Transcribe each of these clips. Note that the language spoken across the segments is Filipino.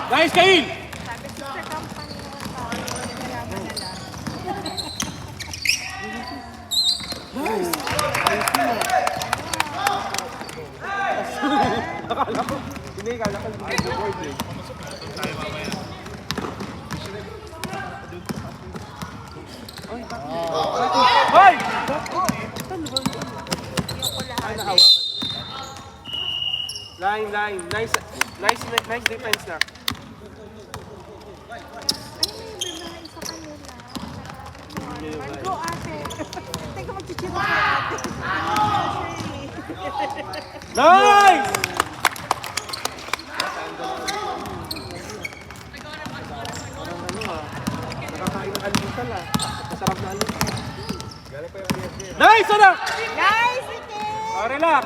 Nice, Kail! Sabi ko sa company naman tayo, mayaman na lang. Nice! Akala ko, hindi, akala ko hindi the board eh. Hoy! Line. Nice defense na. Ay, may babae sa kanila. Marco, ate. Teka, magchichiro sa ate. Nice! Nakakain ng almusal ah. Masarap na almusal. Nice! Ano? Nice, ate! Oh, relax.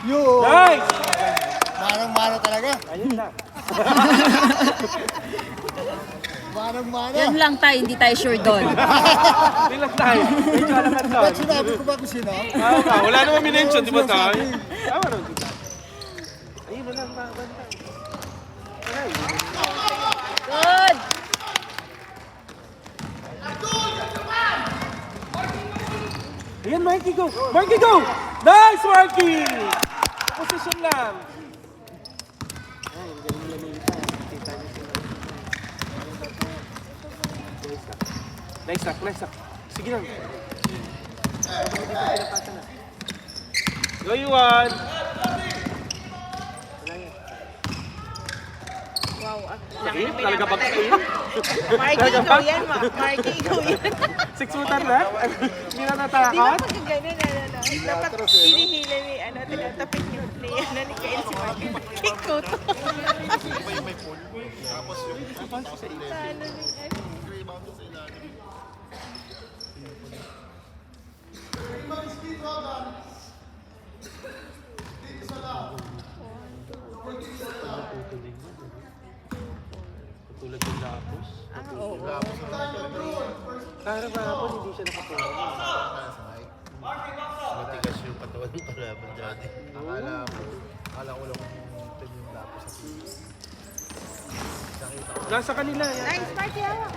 Yo! Nice! Manang-mana talaga. Ayun na. Manang-mana. Yan lang tayo, hindi tayo sure doon. Relax tayo. Medyo alaman doon. Ba't sinabi ko ba kung sino? Wala naman minention, di ba tayo? Tama naman dito. Ayun na lang, banta. Ay. Good! Ayan, Marky, go! Marky, go! Nice, Marky! Position lang. Ay, ang galing nila nilita. Kita niyo sila. Nice up. Sige lang. Go, Yuan! Wow, Sige, talaga ba kayo? Marky, ikaw yan, Marky, ikaw yan. 6 footer na? Hindi na Di ba natakot? pag ganun, dapat hinihila ni, tinatapit ni Kael si Marky. Kick ko to. Paano ni, Tulad ng lapos. oo. Kaya ba hapon hindi siya nakatulog? Matigas yung katawan ng kalaban dyan. Akala ko lang ito yung lapos sa TV. Nasa kanila yan. Nice, Marky, hawak.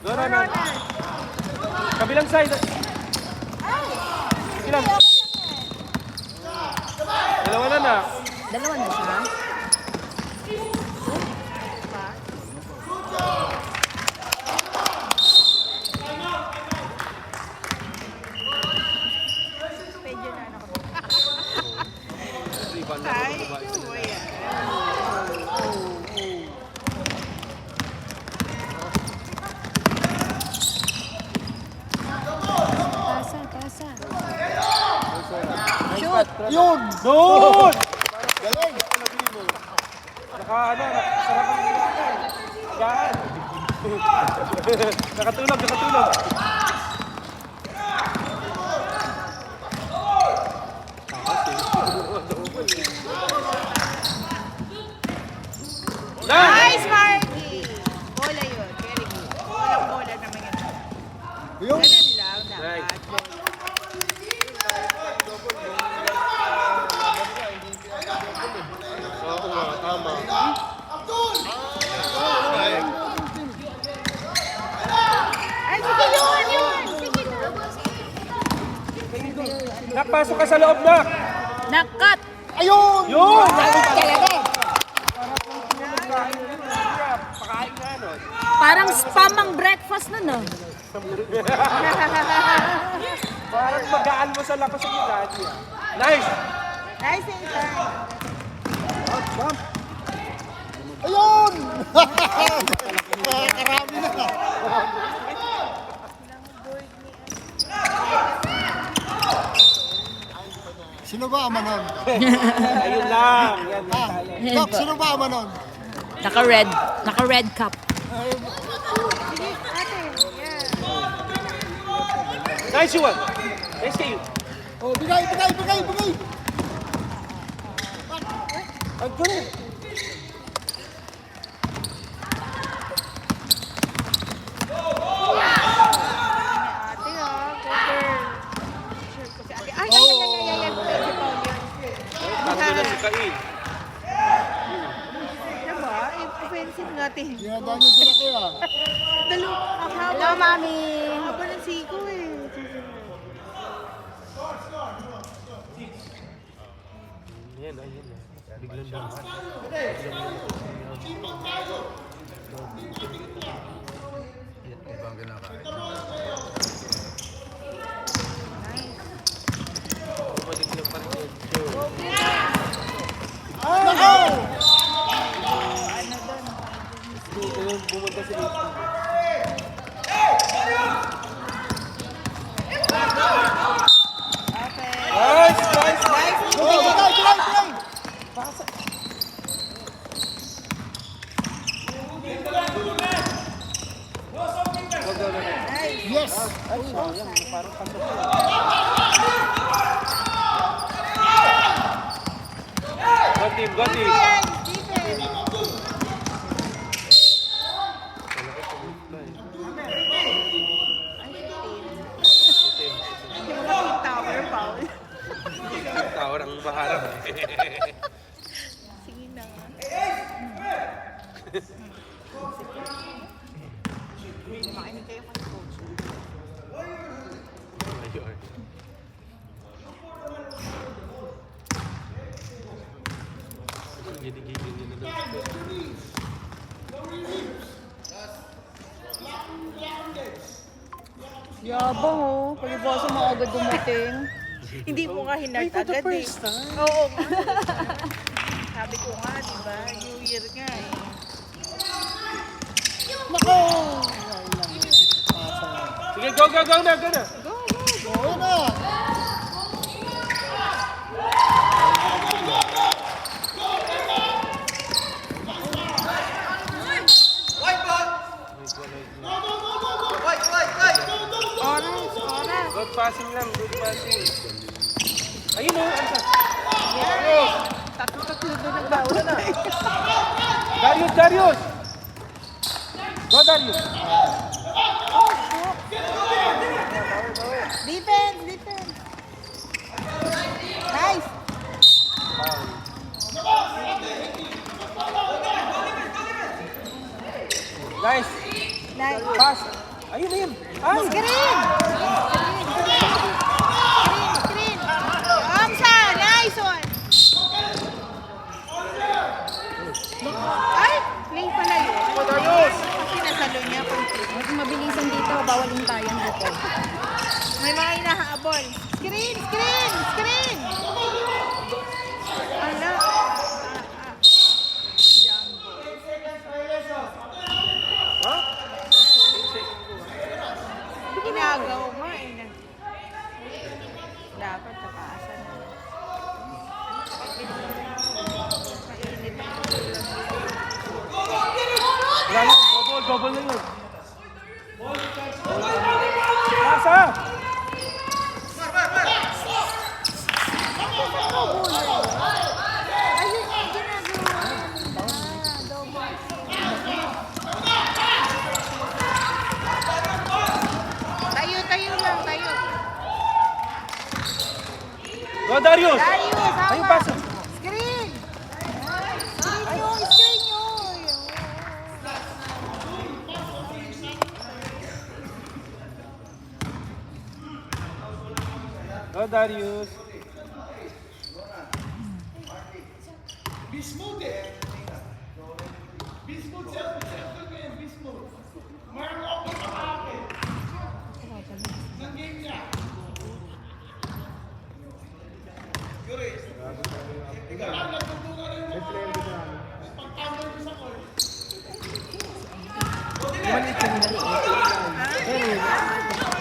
Go, Ronan. Kabilang side. Sige lang. Dalawa na. Dalawa na siya. Medyo na ako. Rebound na Ay, babae sa oh, yan. Pasa. Shoot! Yun! Doon! Galing! Sarap ang nilakay. Gaan. Nakatulog. Nice, Marky! Bola yun. Very good. Bola naman yun. Yun! Ganun lang Nice. dapat. Oo nga, tama. Ay, sige yun! Sige na. Nakpasok ka sa loob na! Nakat! Ayun! Yun! Talaga. Pakain nga nun. Parang spam ang breakfast na, no? Parang magaan mo sa lakas ng daddy. Nice! Nice inside. Ayun! Karami na. Sino ba ama nun? Ayun lang. Yan, Doc, sino ba ama nun? Naka-red cup. Sige, ate. Yeah. Nice, Yuan! Nice kayo. Oh, bigay! Ang galing. natin. Dinadaan niyo sila kaya. Ang haba. Hello, Mami. Ang haba ng siko eh. Yan, ayan na. Biglang daman. Ibang kinakain. Bumalik lang pa rin yun. Sure. Ito yung bumunta sa late. Nice! Nice! Nice! Oh, Bigay! Yes! Ay, sayang. Parang pasok siya. Go team, go team. Hindi mo kasi tower, Paul. Tower ang maharap. Sige na. Makinig kayo kay coach. Ayun. Gigigil nila doon. Yabang oh. Palibasa mo agad dumating. Hindi mo nga hinag Wait, for the agad eh. first time. Oo nga. Sabi ko nga, di ba? New Year nga eh. Nako! Sige, go, go, go na, go na. Go, go, go. Oo na! Oras, oras. Good passing lang, good passing. Ayun o, Ansa. Yan. Tatlo-tatlo doon nagbawal na. Darius, Darius! Go, Darius! Defense, defense. Nice. Nice! Nice. Pass! Ayun na yun! Ay! Screen! Screen! Amsa! Nice one! Ay! Play pala yun. Kasi nasalo niya. Mas mabilisan dito, bawalin tayo dito. May mga inahabol. Screen! Screen! Screen! Ala! Ha? Ginagaw mo eh. Dapat napaasan na. Mainit ang ulam. Wala na, double, double na yun. Pasa! Ayun yung ginagawa. Tayo lang, tayo. Go, Darius! Darius, hawak. Ayun, pasa! Screen! Screen nyo! Go, Darius!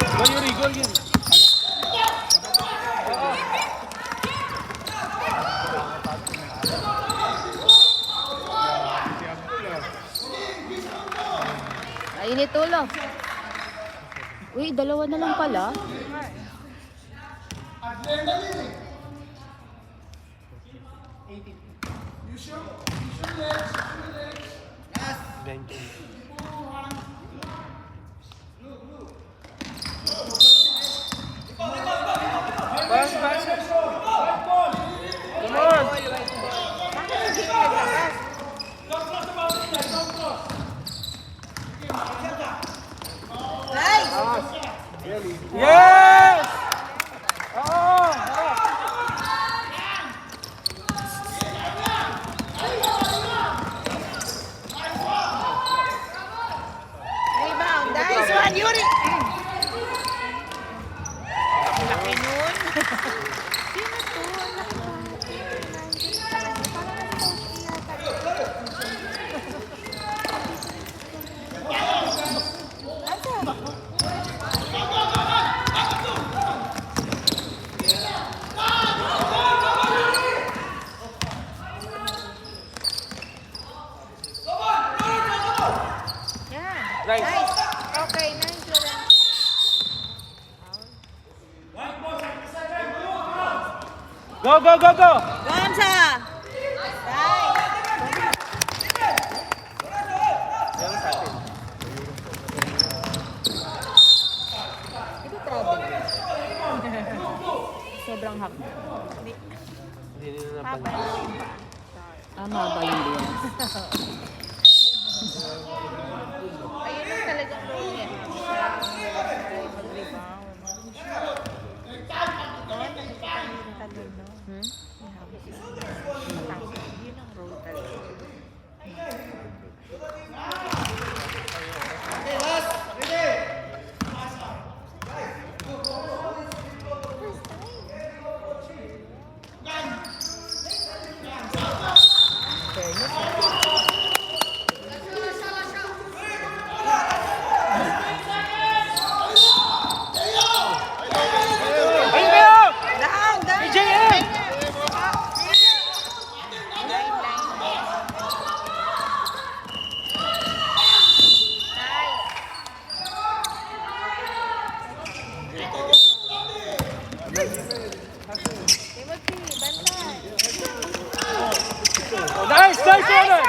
Go, Yuri, go, Yuri! Mainit ulo. Uy, dalawa na lang pala. Thank you. Pass, pass! Come on! Bakit hindi naglabas? Yes! Oo! Harap. Rebound. Nice one, Yuri. Laki nun. Sino to? Ang laki ba? Parang coach yata. Asa? Yan. Nice. Okay, nice, Loren. Go, go, go, go! Gonza! Ito trouble. Sobrang haba. Hindi nila Papa, Tama ba yung biyan? ayun ang talagang role niya. Mag-rebound. Hmm? Yun ang role talaga. Ayun kayo! Down, down! AJM! Timothy, bantay. Nice! Nice, Jordan!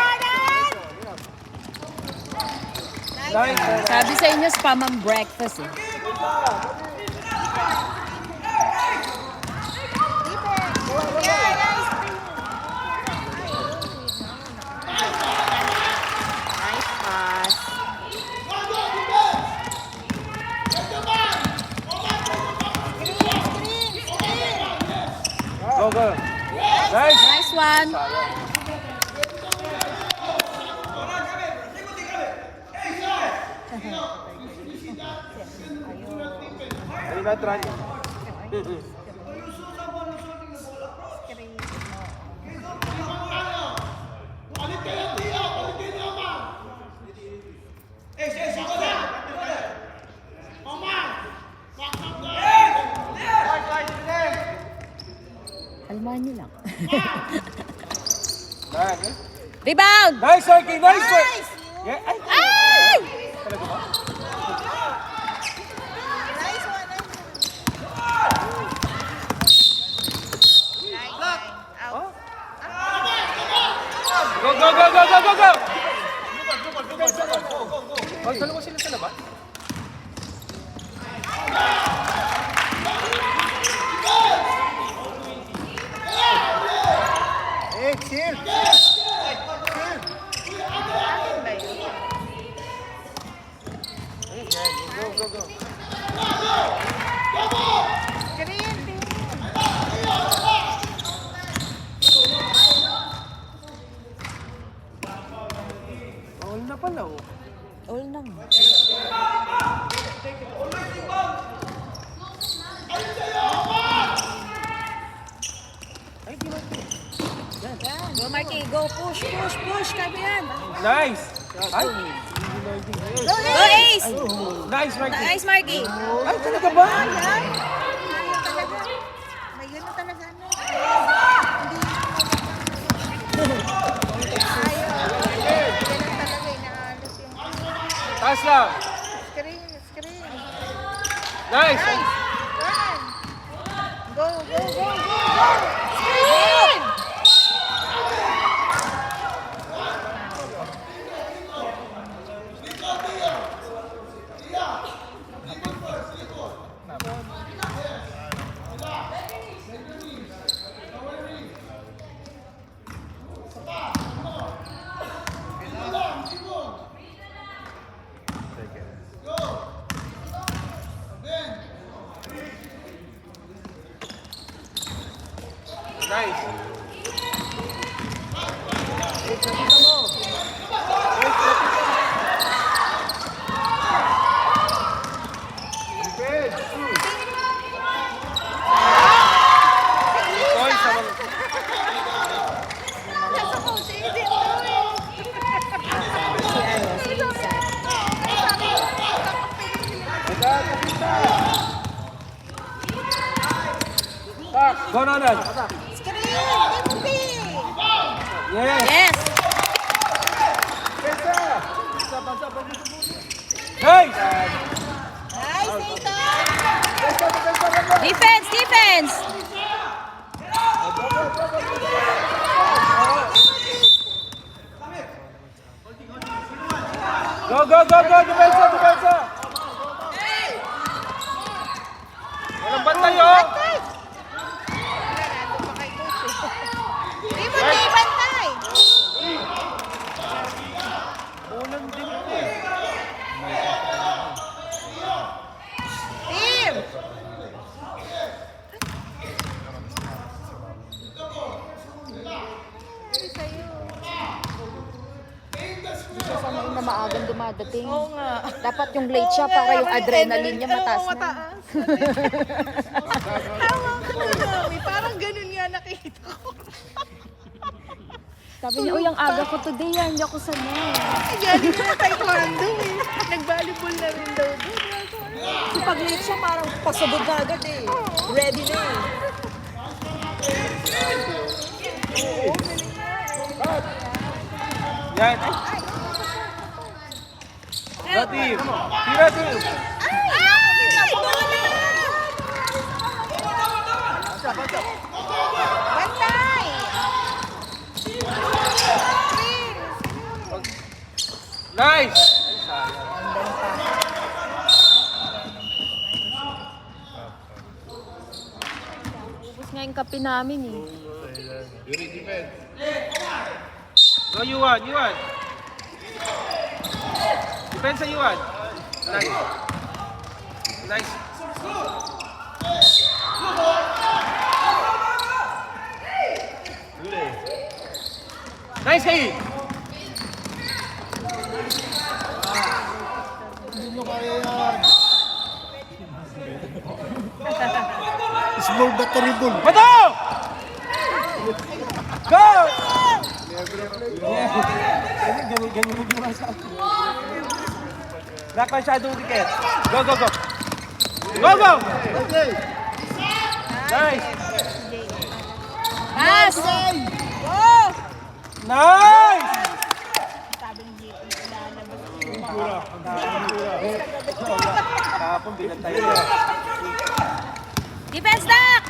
Nice! Sabi sa inyo, spam ang breakfast eh. Nice pass. Go, go! Nice! Nice one. Ayun na, try. Kalmahan niyo lang. Nice! Rebound! Nice, Marky! Nice! Yeah, ay! Ay! Talaga ba? Nice one, Out. Go, go, go, go, go, go, go! Oh, dalawa sila sa labas? Hey, chill. Akin ba yun? Go, go, go. Screen din. All na pala, oh. All na nga. Ay, di ba? Go Marky, go push, push, push. Kaya yan. Nice! Ay! Go Ace! Nice, Marky! Nice Marky. Ay, talaga ba? Ayun talaga. May yun na talaga. Ano? Hindi. Ayaw. Yan ang talaga. Inaalos yung Taas lang! screen. Screen. Nice! Nice. Run. Go, go, go, go, go. Screen. Go, Nonan. Screen! Timothy! Yes. Yes! Nice. Nice, Nathan! Defense! Defense! Go, go, go, go. Depensa, depensa. Walang bantay, oh. Timothy, bantay! Unang din po. Tim! Sana yung na maagang dumadating. Oo nga. Dapat yung late siya para yung adrenaline niya mataas Oo, na. Tama ka na, mami. Parang ganun nga nakita ko. Sabi niya, uy, ang aga ko today yan. Hindi ako sanay. Galing na taekwondo eh. Nag-volleyball na rin daw doon. Kasi pag late siya, parang pasabog na agad eh. Ready na eh. Yan. Go, team. Tira, team. Bantay! Nice. Ubus nga yung kape namin eh. Yuri, defense. Go, Yuan, Yuan. Depensa, Yuan. Nice. Nice. Yuri. Nice, Kay. Hindi nyo kaya yan. Small but terrible. Bato! Go! Ganyan mo ginawa sa akin. Black masyadong ticket. Go, go, go. Go, go! Okay. Nice. Pass! Go! Nice! Kapon, binantay niya. Defense lock!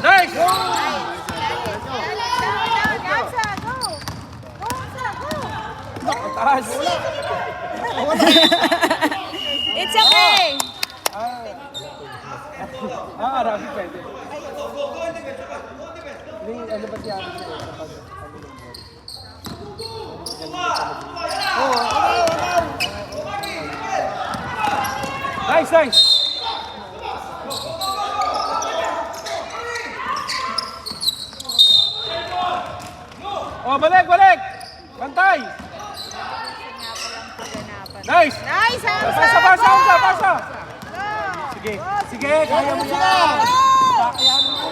Nice! Down, Gamsa, go! Go, Gamsa, go! Ang taas. It's okay! Arabi pwede. Hindi, ano ba siya? Nice, nice! Oh, balik, balik! Bantay! Nice! Nice, Hamza! Pasa, pasa, pasa, pasa! Go! Sige, sige, kaya mo yan! Kakayanin mo.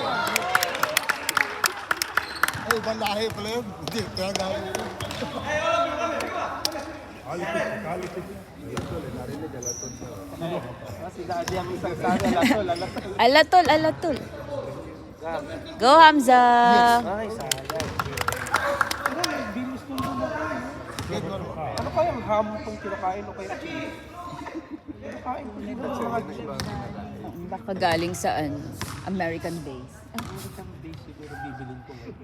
Ay, ibang lahi pala yun. Hindi, kaya lahi. Si Daddy ang isang sana, alatol, alatol. Alatol, alatol. Go, Hamza! Ay, sayang. Pero may bilis nung lumaki. Ano kayang ham itong kinakain o kaya cheese? Kinakain ko nito sa mga Baka galing sa ano, American base. American base siguro bibilin ko ngayon.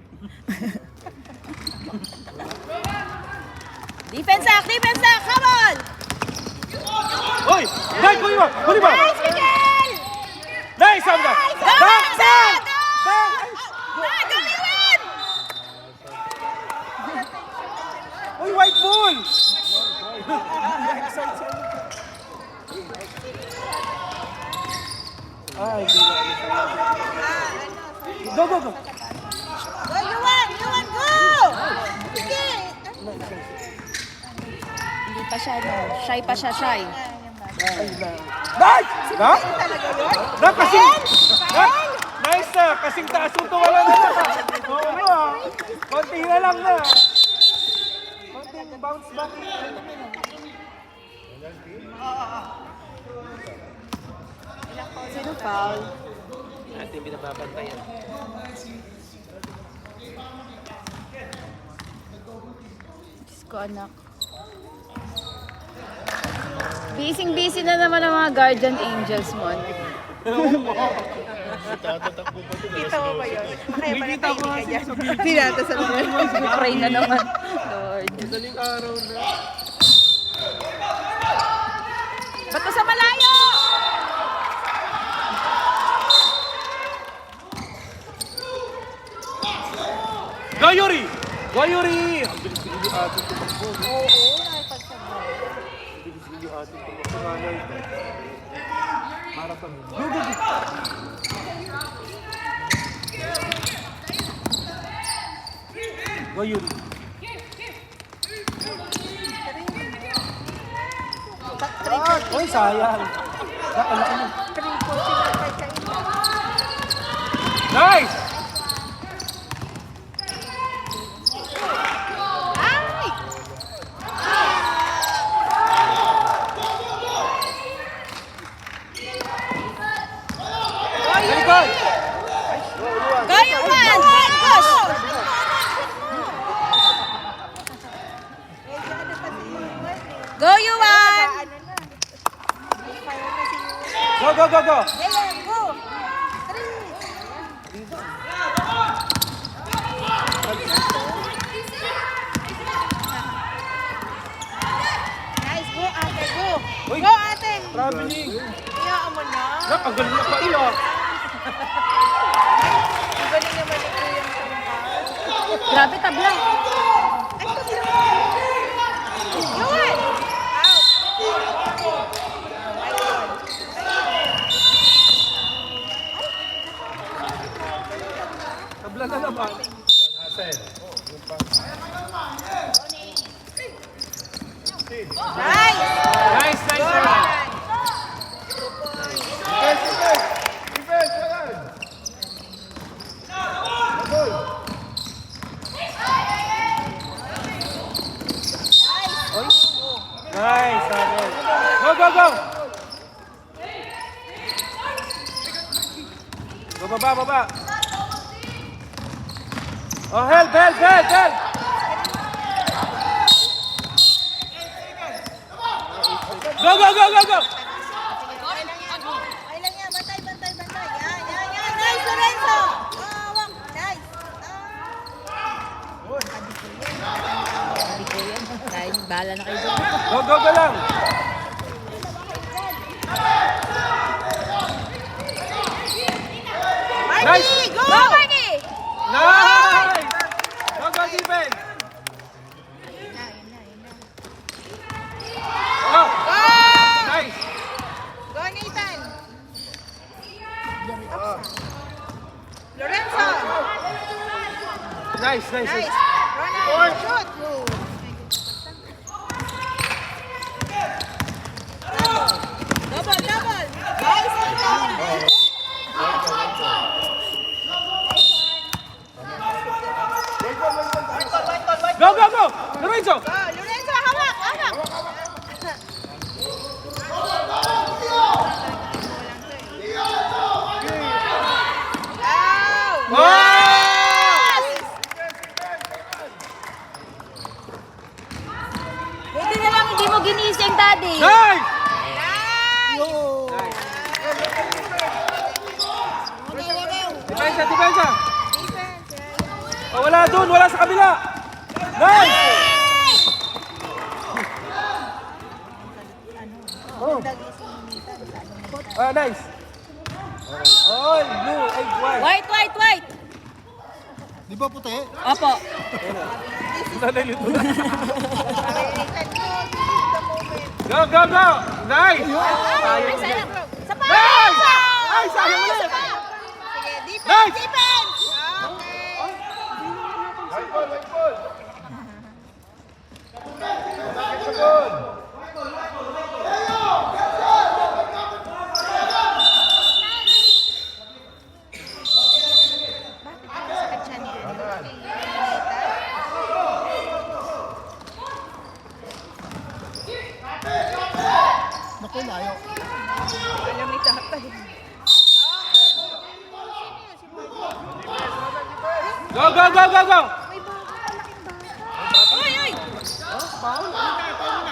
Defense lock! Defense lock! Come on! Hoy! Nice! Huli ba? Huli ba? Nice, Miguel! Nice, Hamza! Go, Dunk! Hamza! Dunk! Go! Dunk! Gawin! Uy, white ball! Ay, hindi na. Go, go, go! Go, Yuan! Yuan, go! Sige! Hindi pa siya, no? Shy pa siya, shy. Ay, na. Nice! Na? Talaga yun? Na, kasing... Na? Nice na! Kasing taas yung tuwala na na. Oo na. Konti na lang na. Konting bounce back. Sino foul? natin binababantayan. Diyos ko, anak. Busy na naman ang mga guardian angels mo. Tatatakbo ba ito? Kita mo ba yun? Kaya pala Nakikita ko tahimik ka nga dyan. sa video. Tinatasan mo. Pray na naman. Lord. Madaling araw na. Ba't pa sa malayo? Go, Yuri! Go, Yuri! Ang bilis-bilis yung ating tumakbo. no? Oo, nakipagsabi. Ang bilis-bilis yung ating tumakbo. Nanay. Marathon. Go, go, go! Go, Yuri. Uy, sayang. Nakalaki mo. Triple sinapay sa ila. Nice! Ay! Very good! Go, you man! Push! Medyo ano pa si Yuan eh. Go, you man! Ano na. May fire na si Yuan. Go, go, go, go! Ayan, go! Nice, go ate, go! Uy. Go ate! Traveling! Iyaan mo na. Nakagal na pa ilo. Ang galing naman ni Kuya Sampal. Grabe, tabla. Yuan! Out! Tabla na naman. Hasen. Nice! Nice, nice run. Defense, defense! Defense, yan! Goal! Nice, Abel. Go, go, go! Go, baba, baba. Oh, help, help, help, help! Go, go, go, go, go! Okay lang yan. Bantay, bantay, bantay. Yan. Nice, Lorenzo! Wak. Nice. Dahil bahala na kayo dyan. Go, go, go lang! Marky, Nice. go! Go, Marky! Nice! Go, go, defense! Oh! Go! Nice! Go, Nathan! Lorenzo! Nice, nice, Nice! nice. Ronald, shoot! Double, double! Nice, Nathan! Go, go, go! Lorenzo! Go, Lorenzo, hawak! Wow! Oh! Buti na lang hindi mo ginising, Daddy. Nice! Depensa, depensa! Oh, wala dun, wala sa kabila! Nice! Oh. Ah, nice! Oh, blue, ay, white. White, white, white. Di ba puti? Opo. Nalilito na. Go, go, go! Nice! Ay, sayang. Sa pa! Nice! Ay, sayang ulit! Sige, defense, Nice! defense! Okay. White ball, white ball! Bakit sa goal? Bakit ang sakit siya ni Naku, layo. Alam ni tatay. Go, go, go, go, go! May bago, malaking bago. Oy, oy! Foul? May bago.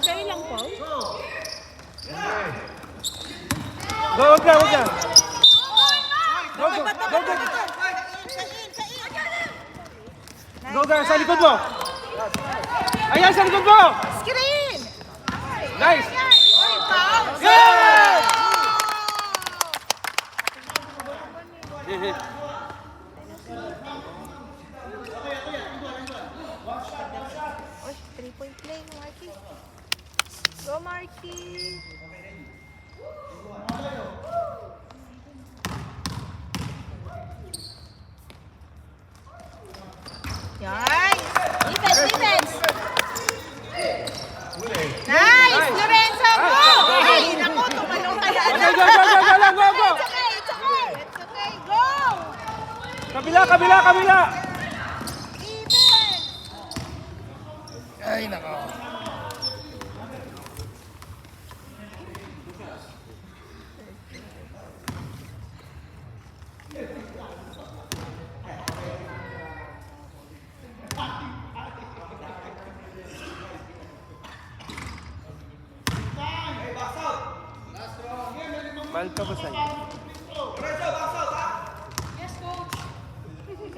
Sa'yo lang po. Go, wag na, wag na. Go, go, go, go. Go, go, sa likod mo. Ayan, sa likod mo. Screen! Nice. Oy, foul! Good! Oy, 3-point play, Marky. Go, Marky! Nice! Defense, defense! Nice! Lorenzo, go! Ay, naku, tumalong ka na. Okay, go, go, go, go, lang, go, go. It's okay, it's okay. It's okay, go! Kabila, kabila, kabila. Defense! Ay, nako. Mahal ka ba sa'yo?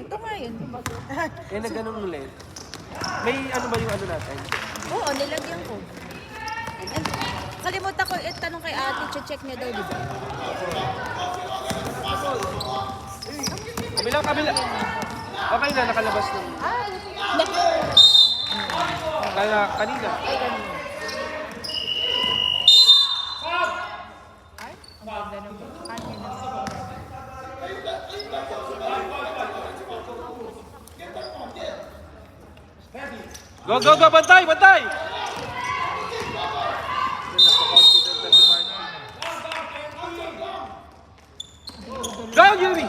Ito nga yun. Eh, na ganun ulit. May ano ba yung ano natin? Oo, nilagyan ko. And, kalimutan ko, tanong kay ate, check niya daw, di ba? Kabila, kabila. Okay na, nakalabas na. Kanina. Ay, ganun. Go, go, go, bantay, bantay! Go, Yuri!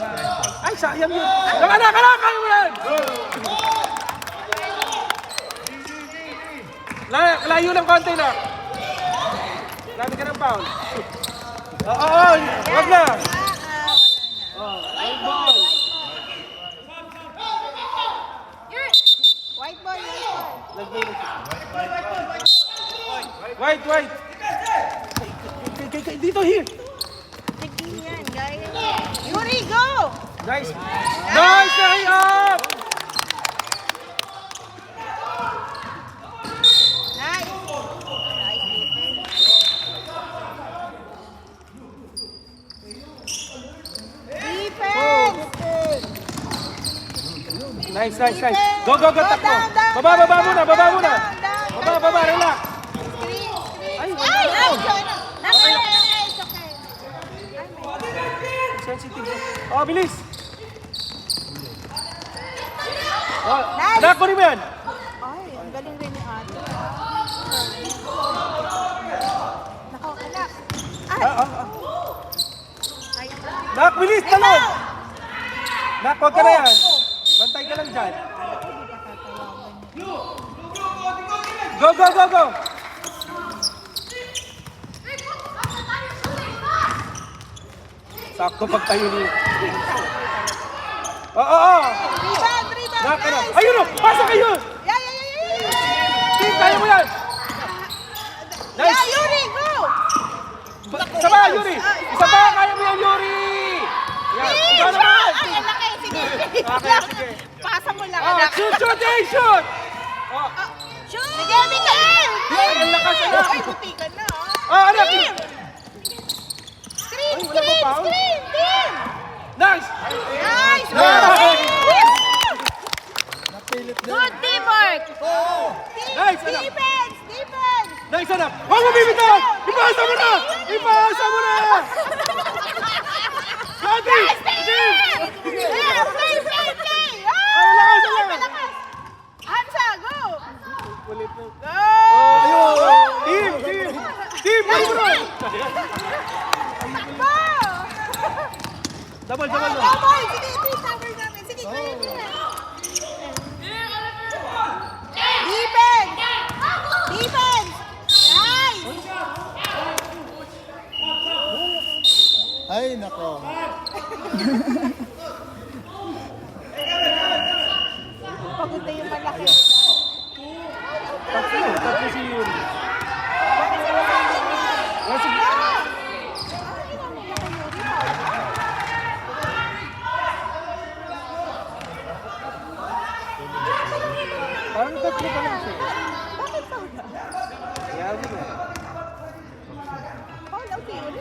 Ay, sayang yun! Kaya mo yan! Layo ng konti na! Lami ka ng foul. Oo, wag na! White ball! White ball, white ball. White, white! Dito, here! Tigil yan, gaya yan. Yuri, go! Nice! Nice! Hurry up! Nice! Nice, defense! Nice, nice, nice. Go, go, go, takbo. Baba muna, baba muna. Baba, relax. Screen, screen. Ay, Ay, wow. okay. It's okay. Sensitive. Oh, bilis. Oh, Nice. anak ko rin mo yan. Ay, ang galing rin ni ate. Nako, anak. Ay, ay. Nak, bilis, talon. Nak, huwag ka na yan. Bantay ka lang dyan. Go, go, go, go. Sakto pagtayo niyo. Oo. Rebound, rebound. Nak, ano? Nice. Ayun o, pasok kayo. Yeah, yeah, yeah, yeah. Team, kaya mo yan. Yeah, Nice. Yuri, go! Isa pa, Yuri. Isa pa, kaya mo yan, Yuri. Yan, ikaw naman. Ay, ang laki. Sige. Okay, sige. Pasa mo lang, Oh, anak. shoot, shoot, shoot. Oh, Shoot! Sige, Miguel! yan, ang lakas, anak. Ay, butikan na, Oh, anak. Team! Screen, Ay, wala ba screen, foul? screen, team! Nice. Nice! Good teamwork! Nice, anak. Defense! Defense! Nice, anak. Huwag mo bibitaw. Ipasa mo na. Ipasa mo na. Gati. Team. Yeah, play, play, play! Ay, lakas, anak. Malakas! Hansa, go! Kulit mo. Go! Oh, team, team. Team, ano mo? Go! Double, Oh, double. double! Sige, ito yung cover namin. Sige, kaya mo yan. Defense! Defense! Nice! Ay, nako. Pagod na yung malaki. Tatlo si Yuri. Parang tatlo pa lang siya. Bakit pa wala? Kaya din eh. Paul, okay yun.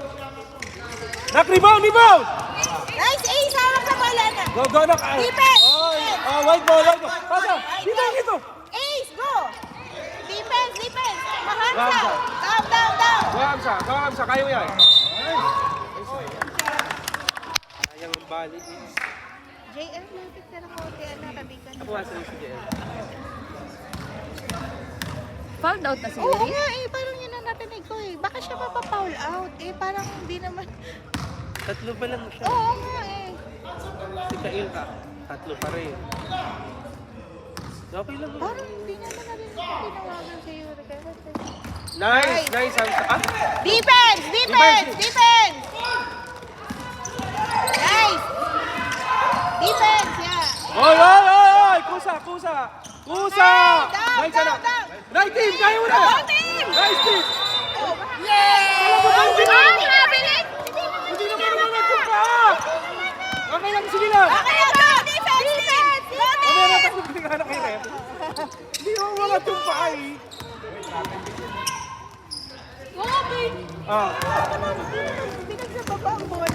Rebound! Nice ace! Hawak sa bola na. Go, knock! Defense! Oh, wide ball! Pasa! Dito! Ace, go! Defense! Mahansa! Mahansa. Down! Gawam siya! Kaya mo yan! Sayang ang balik. JM, lapit na ng konti. Nakabigan. Ako nga sa JM. Fouled out na si Oo Yuri. nga eh, parang yun ang natinig ko eh. Baka siya mapapoul out eh, parang hindi naman. Tatlo pa lang siya. Oo nga eh. Si Kail ka. Tatlo pa rin. Okay lang. Parang hindi naman na rin tinawagan si Yuri. Nice! Defense! Defense! Nice! Defense, yeah. Oy! Kusa! Down! Right team! Kaya mo na! Down team! Nice team! Yay! Habiling! Hindi na parang nagsuka! Okay lang, sige lang! Okay na to! Defense! Mamaya na tayo pinaghahanap kay Rep. Hindi mo mga tumpay! Ah. Pinagsababa ang bola.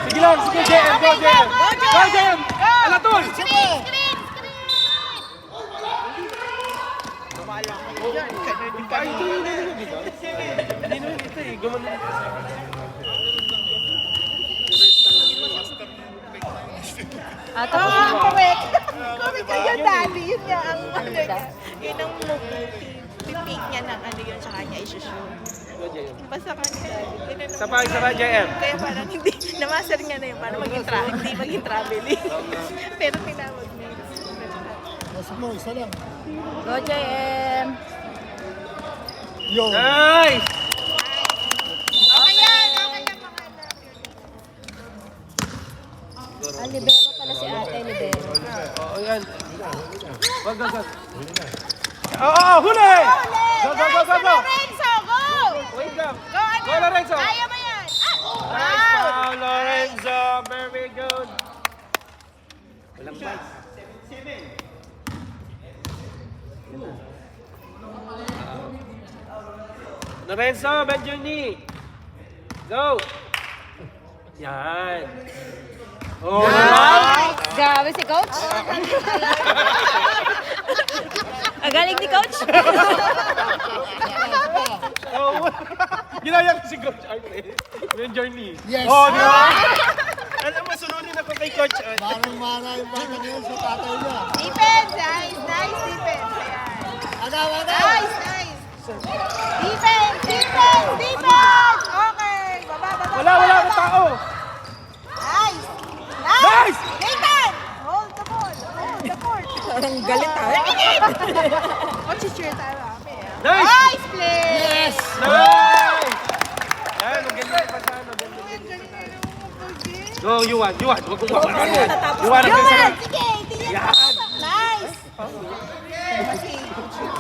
Sige lang, JM! Go, JM! Go, JM! Alatol! Screen! Ay, ito yun yun, di ba? Hindi naman ito eh. Gumano. Tapos Ah, correct. Correct yun, Daddy. Yun nga ang ano niya. Yun ang move. Pipig niya ng ano yun sa kanya isushoot. Go, JM. Basta kanya, Daddy. Ganun ang- Isa pa, JM. Kaya parang hindi, namaster niya na yun para hindi maging traveling. Pero tinawag niya yun. Pasok mo, isa lang. go JM. Yo. Nice! Okay yan mga anak. Libero pala si ate, libero. Oo, yan. Wag. Oo, huli! Go! Lorenzo, go! Wait lang. Go, anak. Go, Lorenzo! Kaya mo yan. Nice foul, Lorenzo! Very good! Walang bites. Lorenzo, bend your knee! Go! Yan! Oh, nice! Grabe si coach. Agaling ni coach. Oh, ginaya ko si Coach Art eh. Bend your knee. Yes. Oh, di ba? Alam mo, sunodin ako kay Coach Art. Parang mana yung bata ngayon sa tatay niya. Defense, nice defense. Ayan. Agaw! Nice. Defense. Okay, baba. Wala akong tao. Nice. Nice! Nathan, hold the ball. Parang galit ha. Coach is cheer tayo kami. Nice! Nice play. Yes! Nice! Yan, maganda yung pasano. Go, Yuan. Huwag kong mawalan yan. Yuan, ang Yuan, sarap. sige, tingnan Yan. mo. Nice. Kasi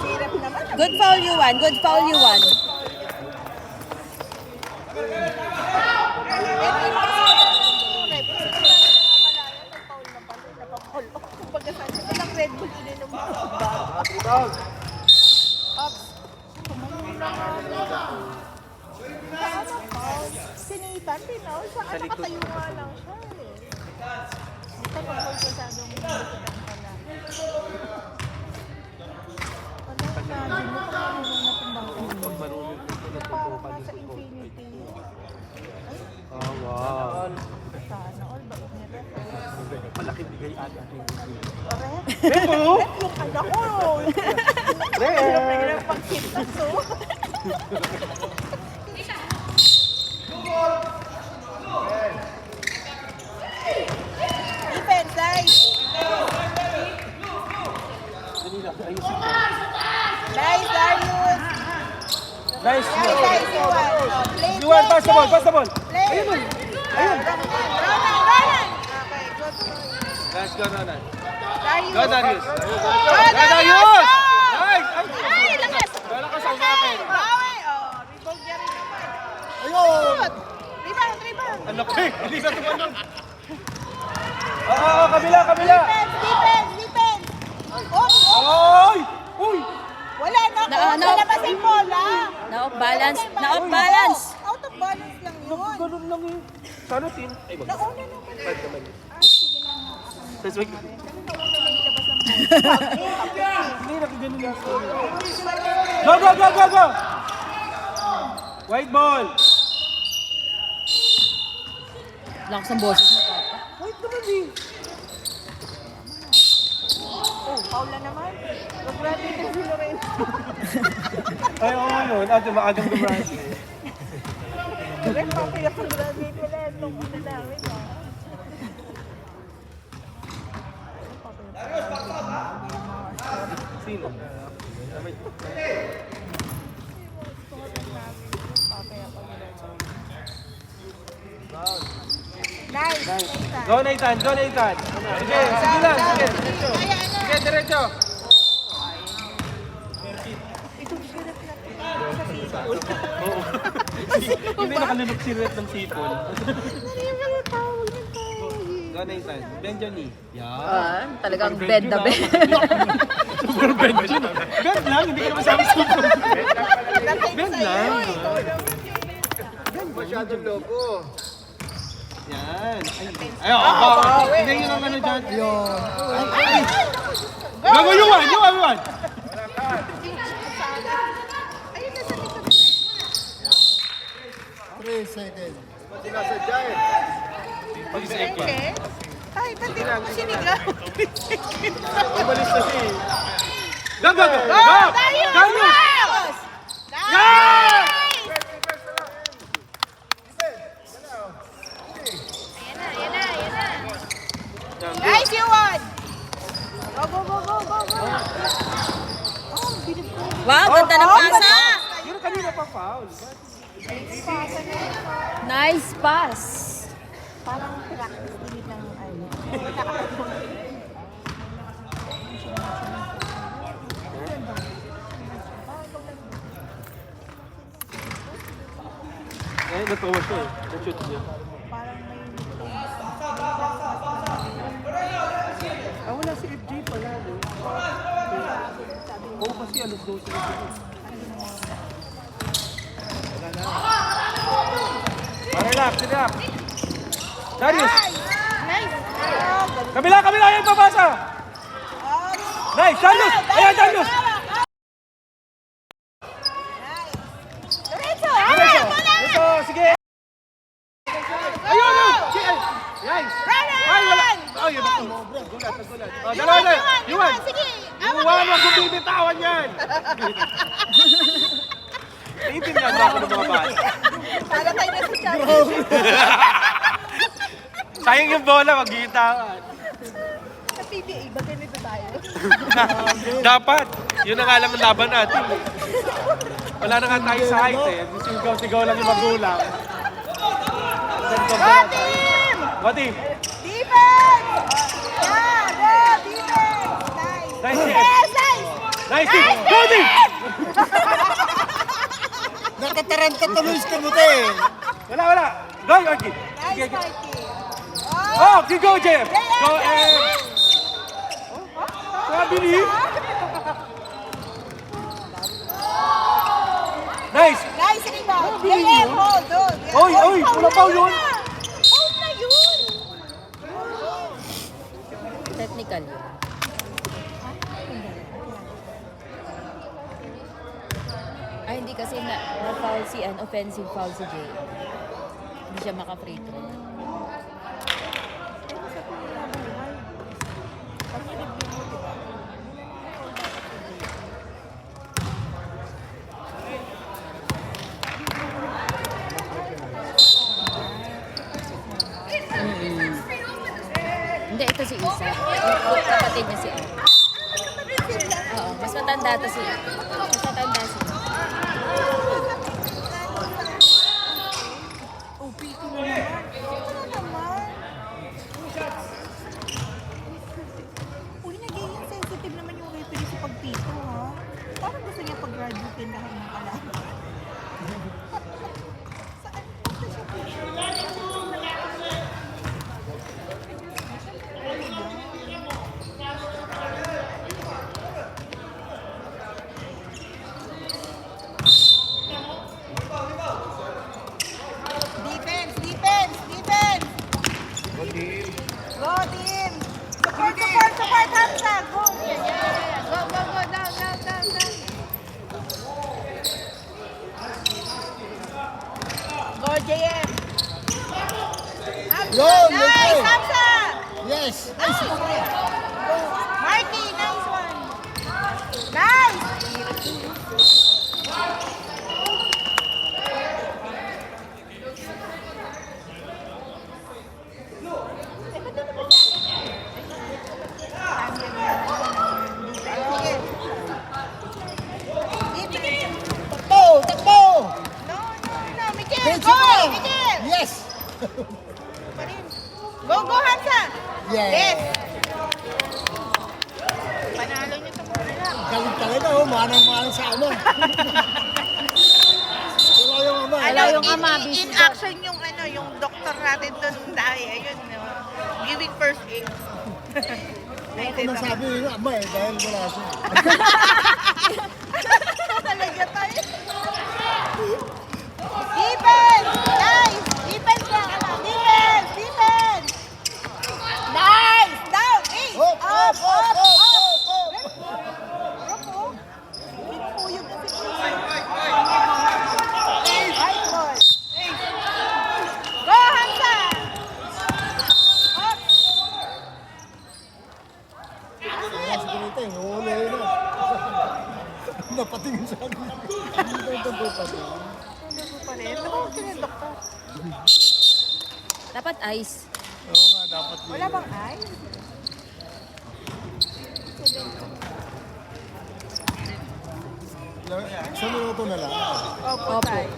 hirap naman. Good foul you won. Good foul you won. Walang Red Bull ininom mo. Si Nathan, Pinaw, sa ano katayo nga lang siya eh. Dito pag-hold ko sa anong pala. Ano, Marunong dito na parang nasa infinity. Oh, wow. Sana all ba? Malaki bigay ata. Correct? Ito! Yung anak ko. Rare! Pag-kita to. Defense, nice. Nice, Darius. Nice! Nice, Yuan. Play, Yuan, play, pass the ball! play. Pass the ball! Play. Ayun! Run, Let's go, Ronald. Darius. Go, Darius. Go, Go, Darius! Nice! Ay, lakas. Lakas ang akin. Bawi. Oh, rebound niya rin naman. Ayun! Shoot. Rebound, rebound. Anak ko eh, hindi na tumanon. Oo, kabila, kabila. Defense, defense, defense. Oh, Ay! Uy! wala na ako. Nalabas yung bola. Na-off balance. Na-off balance. Out of balance lang yun. Ganun lang eh. Sana team. Ay, wag. Nauna naman. Five naman yun. Sige na nga. Tapos wag. Hindi, nakaganon yung story. Go, go, go, go, go! White ball! Lakas ang boses mo, Papa. White naman eh. Oh, foul na naman. Grabe na si Lorenzo. Ay, oo yun. Maagang gumrasi. Ren, papaya ko grabe ko na. Nung una namin. Sino? Nice. Go, Nathan! Go, Nathan! Sige, sige lang. Sige, diretso. Sige, diretso. Oo. Hindi nakalunok si Red ng sipon. Go, Nathan. Bend your knee. Yan. Talagang bed na bed. Super bend yun. Bend lang, hindi ka naman sabi super bend. Bend lang. Masyadong lobo. Yan. Ay, oo. Hindi yun ang ano dyan. Gago, yuwan! Yuwan! Yuwan! Ayun na sa likod. 3 seconds. Pati nasa dyan eh. Okay. Ay, pati mo sinigaw. Umalis na siya eh. Go, go, go! Go! Darius! Darius! Nice! Yan! Ayan na, ayan na, ayan na. Nice, you won! Go, go, go, go, go, go. Oh, bilib ko. Wow, ganda ng pasa. Yun kanina pa foul. Pasa na yun. Nice pass. Parang practice din ng ano. Ay, natawa siya eh. Na-shoot niya. Parang may Ah, wala si FJ pala, no? Oo, kasi alas 12 na siya. Relax, relax. Darius! nice. Kabila, kabila! Ayan, papasa! Nice! Darius! Ayan, Darius! Lorenzo, Diretso! Ito, sige! Ayun! Ayun! Sige! Yan! Ay, wala! Ay, yun ako. Nagulat, nagulat. Oh, dalawa na! Yuwan! Sige! Yuwan! Huwag kong bibitawan yan! Naiintindihan ba ako ng mga bata? Para tayo na sa championship. Sayang yung bola, maghihitaan. Sa PBA, ba ganito tayo? Dapat! Yun na nga lang ang laban natin. Wala na nga tayo sa height eh. Sigaw-sigaw lang yung magulang. Go team! Go team! Defense! Yeah, go! Defense! Nice! Nice team! Yes, nice! Nice team! Go team! Natataranta tuloy si Kamuti. Wala, wala! Go, Yorkie! Nice, Marky! Oh, go, Jeff! Go, sabi ni? Nice! Nice rebound! JM, hold, hold! Oy, oy! Wala pa yun! Foul na yun! Technical yun. Ay, hindi kasi na-foul si offensive foul si Jay. Hindi siya maka-free throw. Hindi, ito si Isa. Yung kapatid niya si Ar. Oo, mas matanda to si Mas matanda si Defense, defense, defense. Go team. Support, support, support, Hamza. Go. Go, go, go, down, down, down, down. Go, JM. Hamza, Yo, nice, okay. Hamza. Yes. Nice. Marky, nice one. Nice. Takbo! Takbo! No, Miguel, Bench go, mo! Miguel. Yes! Go, go, Hamza. Yes. Yes. Panalo niyo ito muna. Galing talaga, oh. Manang-manang sa ama. Wala yung ama. Wala yung ama, in busy action yung ano, yung doktor natin doon dahil ayun, giving first aid. Ako nasabi yung ama eh, dahil wala siya. Talaga tayo. Defense! Nice! Defense lang, alam. Defense! Defense! Nice! Down! Hey! Hop, hop, hop, hop, hop, hop. Ropo. Pinupuyog na si Right ball. Go, Hamza! Up! Kaya si Ganito eh, huli na. Napatingin sa akin. Hindi daw patingin. Ano pa rin? Tawag ka ng doktor. Dapat ice. Oo nga, dapat yun. Wala bang ice? Sa minuto na lang. Opo. Tayo.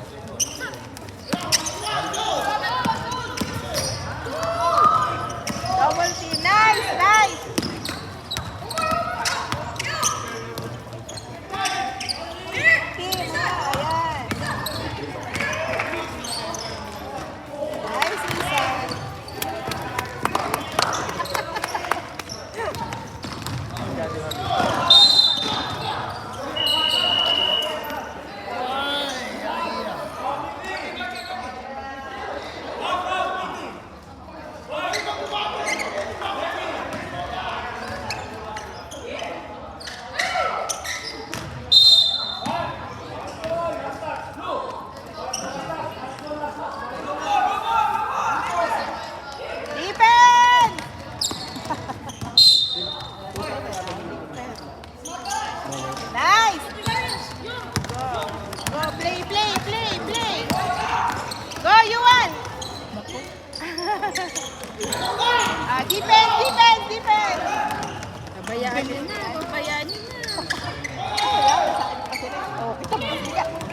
Double team. Nice! Nice! Team, ha? Ayan. Nice, Isan. Defense! Nice! Go. Go, play, play, play, play. Go, Yuan! Defense, defense, defense! Pabayaan nyo na. Pabayaan nyo na.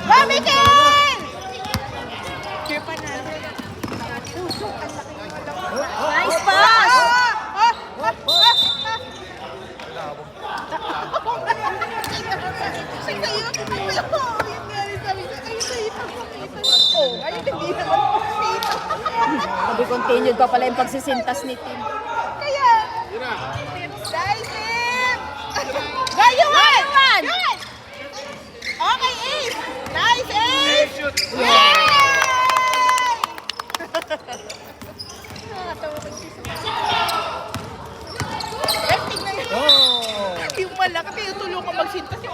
Go, Miguel! Cheer pa natin. Nice pass! Sabi continued pa pala yung pagsisintas ni Tim. Kaya, dahil Tim! Go, Yuan! Yuan! Okay, Ace! Nice, Ace! Yay! Nakatawa ko siya. Tingnan niyo. Oh! Yung malaki, tinutulungan magsintas yung